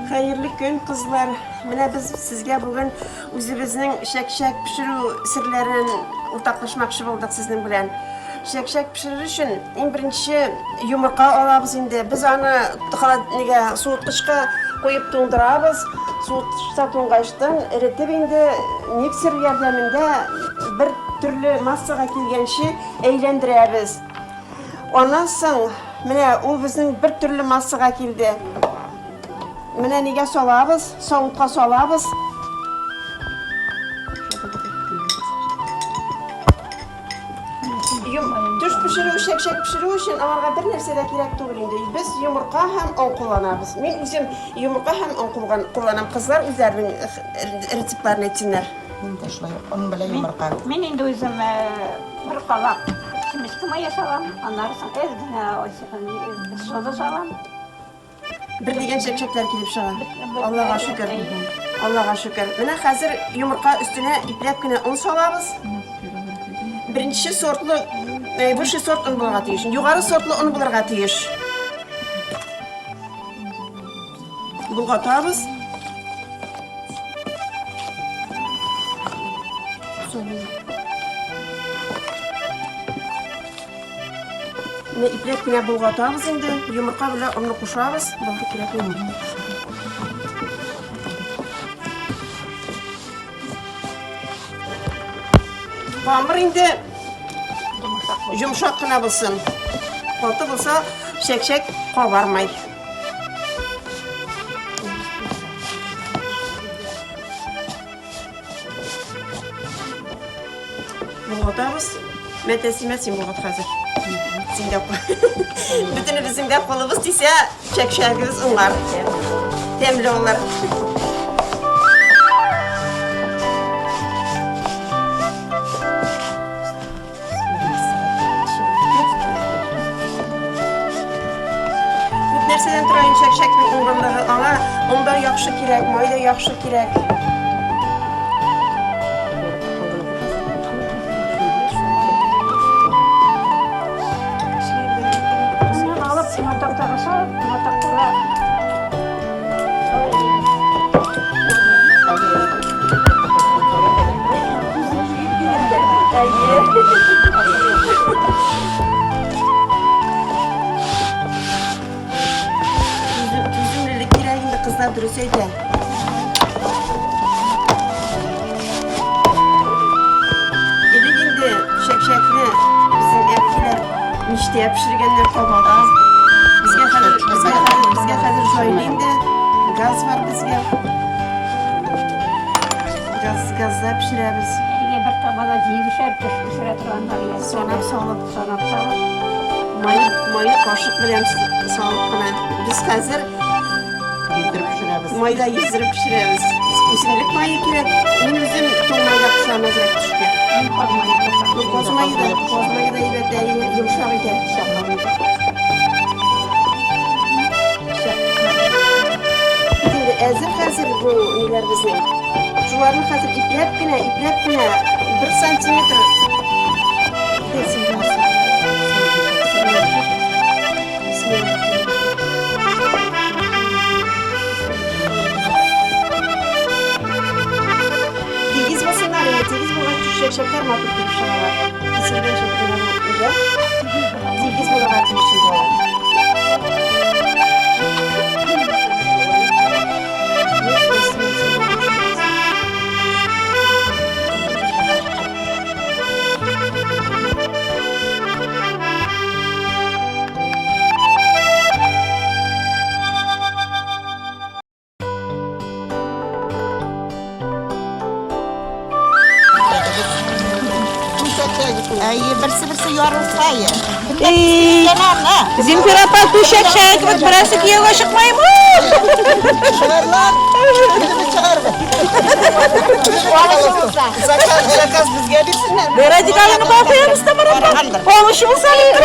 Hayırlı gün kızlar. Mine biz sizge bugün özümüzün şek pişiru sirlerini ortaklaşmakçı bulduk sizin bilen. Şek pişirir için en birinci yumurta alabız indi. Biz onu soğutqışqa koyup dondurabız. Soğutqışta dongaçtan eritip indi mikser yardımında bir türlü massaga kelgençi eğlendireriz. Ondan soň mine o bizim bir türlü massaga keldi. Mine nege solabız, soğutqa solabız. Tuş pişiriu, şek pişiriu için onlarga bir nerse de kerek tugul indi. Biz yumurta hem on kullanabız. Men özüm yumurta hem on kullanam. Kızlar özlerinin reseptlerini etsinler. Мен шулай, onun bilen yumurta. Мен инде өзім бір қалақ кимешкі мая салам, анары сода салам. Bir degen şekler kilip şağa. Allah'a şükür. Allah'a şükür. Mine hazır yumurta üstüne iplep un solabız. Birinci sortlu, birinci sort un bulurga tiyiş. Yukarı sortlu un bulurga tiyiş. Bulgatabız. Ne iplep kine bulgatabız indi. Yumurta bile onu kuşabız. Bulgu kirek yumurta. Hamur indi yumuşak kına bulsun. Koltu bulsa şek kabarmay. Bulgatabız. Metesime sin bulgat hazır. Zindap. Bütün bizim de kolumuz ise şekimiz onlar. Temli onlar. Nerseden turayın şekli unganlığı ama onda yaxşı kirek, mayda yaxşı kirek. Mataqtaga salib, mataqtaga Tüzümlülük kireğinde kızlar durusaydı. Eliginde şekli bizim evkiler mişteye pişirgenler kovada. Bizge hazır söyleyeyim de gaz var bizge. Gazda pişiremiz. bir tabada civişer pişire turanlar yer. Sonap salıp. Mayı Mayı kaşık bilen salıp bana. Biz hazır Yedirip pişiremiz. mayda yüzdürüp pişiremiz. Üstünlük mayı kirek. Benim üzüm toğmayla kısarmaz rek düşkü. Kozmayı da iyi ve yumuşak eder. Hazır bu neler bizim. Şuların hazır iplep güne 1 santimetre desin lazım. Tegiz basınlar ya, tegiz bu kadar şeker mi atıp bir şey var. Kesinlikle şeker olacak. Tegiz bu kadar bir şey var. Ay, birisi yorulsaydı. Zimpiratlar tuşak şayet burası ki yavaş çıkmayayım. Çağırlar. Birini çağırdı. Zakaz biz gelirsinler. Veracık alını bakıyor musun? Olmuşumuz alayım.